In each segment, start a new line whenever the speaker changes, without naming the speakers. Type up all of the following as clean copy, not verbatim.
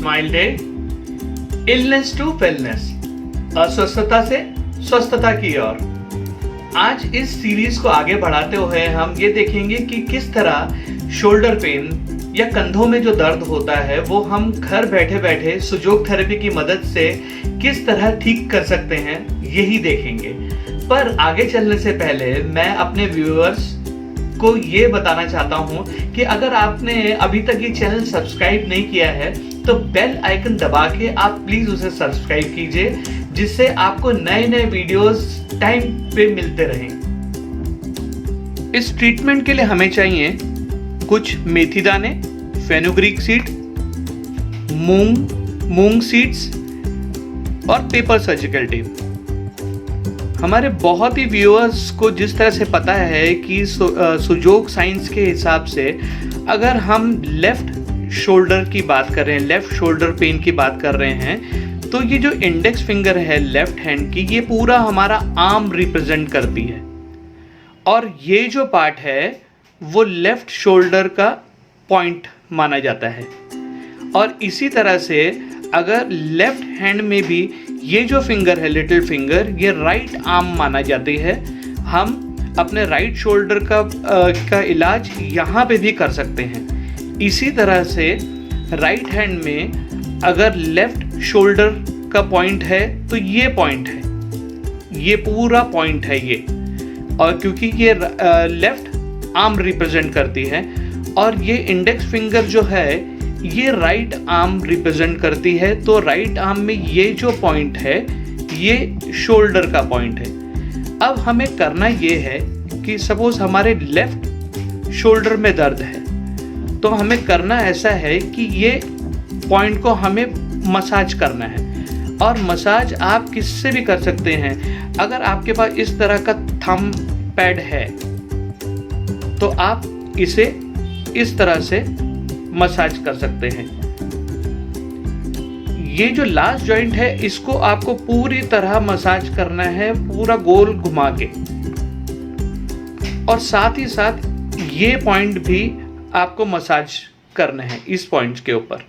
Smile day, illness to wellness, अस्वस्थता से स्वस्थता की ओर। आज इस सीरीज को आगे बढ़ाते हुए हम ये देखेंगे कि किस तरह शोल्डर पेन या कंधों में जो दर्द होता है वो हम घर बैठे बैठे सुजोग थेरेपी की मदद से किस तरह ठीक कर सकते हैं, यही देखेंगे। पर आगे चलने से पहले मैं अपने व्यूअर्स को ये बताना चाहता हूँ कि अगर आपने अभी तक ये चैनल सब्सक्राइब नहीं किया है तो बेल आइकन दबा के आप प्लीज उसे सब्सक्राइब कीजिए, जिससे आपको नए नए वीडियोस टाइम पे मिलते रहें। इस ट्रीटमेंट के लिए हमें चाहिए कुछ मेथी दाने, फेनुग्रीक सीड, मूंग सीड्स और पेपर सर्जिकल टेप। हमारे बहुत ही व्यूअर्स को जिस तरह से पता है कि सुजोग साइंस के हिसाब से अगर हम लेफ्ट शोल्डर की बात कर रहे हैं, लेफ्ट शोल्डर पेन की बात कर रहे हैं, तो ये जो इंडेक्स फिंगर है लेफ्ट हैंड की, ये पूरा हमारा आर्म रिप्रेजेंट करती है और ये जो पार्ट है वो लेफ्ट शोल्डर का पॉइंट माना जाता है। और इसी तरह से अगर लेफ्ट हैंड में भी ये जो फिंगर है लिटिल फिंगर, ये राइट आर्म माना जाती है। हम अपने राइट शोल्डर का इलाज यहाँ पे भी कर सकते हैं। इसी तरह से राइट हैंड में अगर लेफ्ट शोल्डर का पॉइंट है तो ये पॉइंट है, ये पूरा पॉइंट है ये, और क्योंकि ये लेफ्ट आर्म रिप्रेजेंट करती है और ये इंडेक्स फिंगर जो है ये राइट आर्म रिप्रेजेंट करती है, तो राइट आर्म में ये जो पॉइंट है ये शोल्डर का पॉइंट है। अब हमें करना ये है कि सपोज हमारे लेफ्ट शोल्डर में दर्द है, तो हमें करना ऐसा है कि ये पॉइंट को हमें मसाज करना है। और मसाज आप किससे भी कर सकते हैं। अगर आपके पास इस तरह का थंब पैड है तो आप इसे इस तरह से मसाज कर सकते हैं। ये जो लास्ट जॉइंट है इसको आपको पूरी तरह मसाज करना है, पूरा गोल घुमा के, और साथ ही साथ ये पॉइंट भी आपको मसाज करना है इस पॉइंट के ऊपर।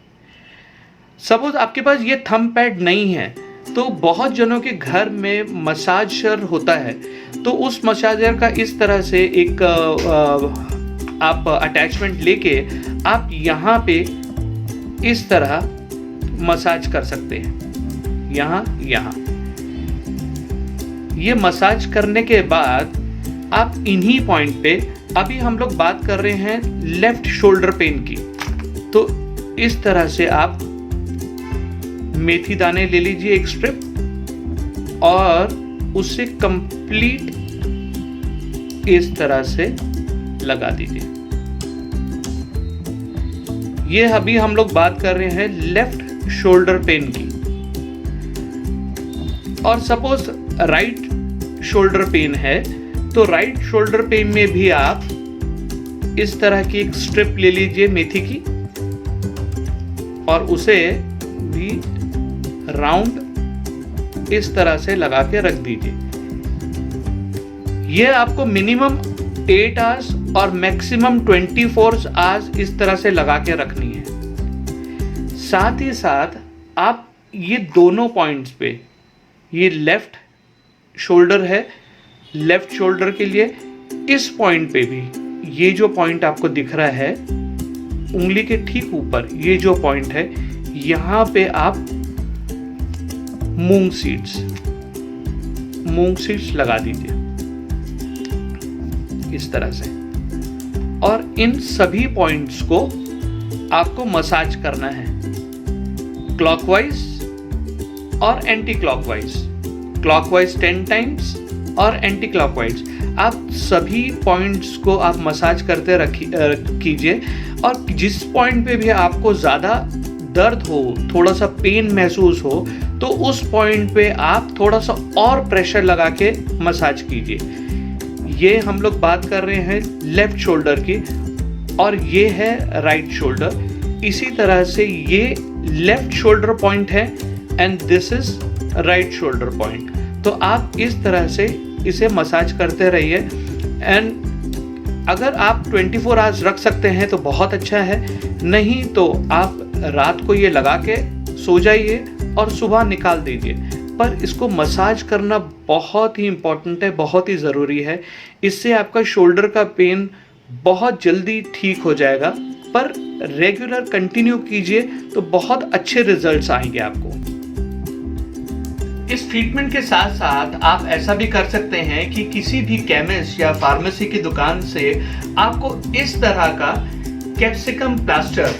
सपोज आपके पास ये थंब पैड नहीं है तो बहुत जनों के घर में मसाजर होता है, तो उस मसाजर का इस तरह से एक आप अटैचमेंट लेके आप यहाँ पे इस तरह मसाज कर सकते हैं, यहाँ। ये मसाज करने के बाद आप इन्हीं पॉइंट पे, अभी हम लोग बात कर रहे हैं लेफ्ट शोल्डर पेन की, तो इस तरह से आप मेथी दाने ले लीजिए एक स्ट्रिप और उसे कंप्लीट इस तरह से लगा दीजिए। ये अभी हम लोग बात कर रहे हैं लेफ्ट शोल्डर पेन की। और सपोज राइट शोल्डर पेन है तो राइट शोल्डर पेन में भी आप इस तरह की एक स्ट्रिप ले लीजिए मेथी की और उसे भी राउंड इस तरह से लगा के रख दीजिए। ये आपको मिनिमम 8 आवर्स और मैक्सिमम 24 आवर्स इस तरह से लगा के रखनी है। साथ ही साथ आप ये दोनों पॉइंट्स पे, ये लेफ्ट शोल्डर है, लेफ्ट शोल्डर के लिए इस पॉइंट पे भी, ये जो पॉइंट आपको दिख रहा है उंगली के ठीक ऊपर, ये जो पॉइंट है यहाँ पे आप मूंग सीड्स लगा दीजिए इस तरह से। और इन सभी पॉइंट्स को आपको मसाज करना है क्लॉकवाइज और एंटी क्लॉकवाइज 10 टाइम्स और एंटी क्लॉकवाइज। आप सभी पॉइंट्स को आप मसाज करते कीजिए और जिस पॉइंट पे भी आपको ज़्यादा दर्द हो, थोड़ा सा पेन महसूस हो, तो उस पॉइंट पे आप थोड़ा सा और प्रेशर लगा के मसाज कीजिए। ये हम लोग बात कर रहे हैं लेफ्ट शोल्डर की और ये है राइट शोल्डर। इसी तरह से ये लेफ्ट शोल्डर पॉइंट है and this is right shoulder point. तो आप इस तरह से इसे मसाज करते रहिए एंड अगर आप 24 आवर्स रख सकते हैं तो बहुत अच्छा है, नहीं तो आप रात को ये लगा के सो जाइए और सुबह निकाल दीजिए। पर इसको मसाज करना बहुत ही इम्पोर्टेंट है, बहुत ही ज़रूरी है। इससे आपका शोल्डर का पेन बहुत जल्दी ठीक हो जाएगा। पर रेगुलर कंटिन्यू कीजिए तो बहुत अच्छे रिजल्ट्स आएंगे आपको। इस ट्रीटमेंट के साथ साथ आप ऐसा भी कर सकते हैं कि किसी भी केमिस्ट या फार्मेसी की दुकान से आपको इस तरह का कैप्सिकम प्लास्टर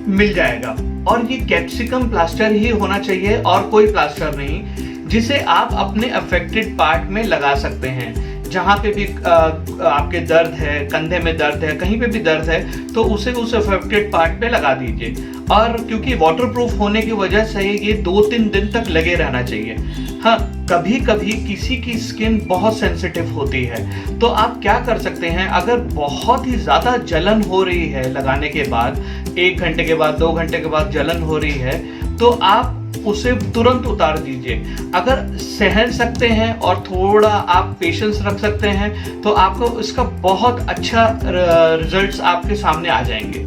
मिल जाएगा, और ये कैप्सिकम प्लास्टर ही होना चाहिए और कोई प्लास्टर नहीं, जिसे आप अपने अफेक्टेड पार्ट में लगा सकते हैं। जहाँ पे भी आपके दर्द है, कंधे में दर्द है, कहीं पे भी दर्द है, तो उसे उस अफेक्टेड पार्ट पे लगा दीजिए। और क्योंकि वाटरप्रूफ होने की वजह से ये 2-3 दिन तक लगे रहना चाहिए। हाँ, कभी कभी किसी की स्किन बहुत सेंसिटिव होती है, तो आप क्या कर सकते हैं, अगर बहुत ही ज़्यादा जलन हो रही है लगाने के बाद, 1 घंटे के बाद, 2 घंटे के बाद जलन हो रही है, तो आप उसे तुरंत उतार दीजिए। अगर सहन सकते हैं और थोड़ा आप पेशेंस रख सकते हैं, तो आपको इसका बहुत अच्छा रिजल्ट्स आपके सामने आ जाएंगे।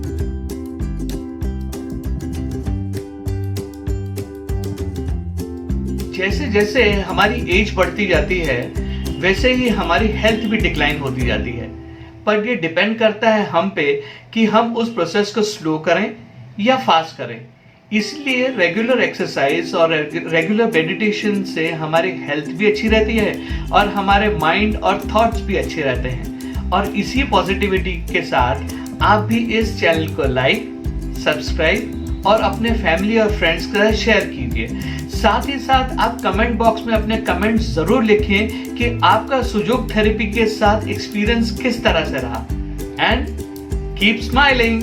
जैसे जैसे हमारी एज बढ़ती जाती है, वैसे ही हमारी हेल्थ भी डिक्लाइन होती जाती है। पर ये डिपेंड करता है हम पे कि हम उस प्रोसेस को स्लो करें या फास्ट करें। इसलिए रेगुलर एक्सरसाइज और रेगुलर मेडिटेशन से हमारी हेल्थ भी अच्छी रहती है और हमारे माइंड और थॉट्स भी अच्छे रहते हैं। और इसी पॉजिटिविटी के साथ आप भी इस चैनल को लाइक, सब्सक्राइब और अपने फैमिली और फ्रेंड्स के साथ शेयर कीजिए। साथ ही साथ आप कमेंट बॉक्स में अपने कमेंट्स जरूर लिखें कि आपका सुजोग थेरेपी के साथ एक्सपीरियंस किस तरह से रहा। And keep smiling.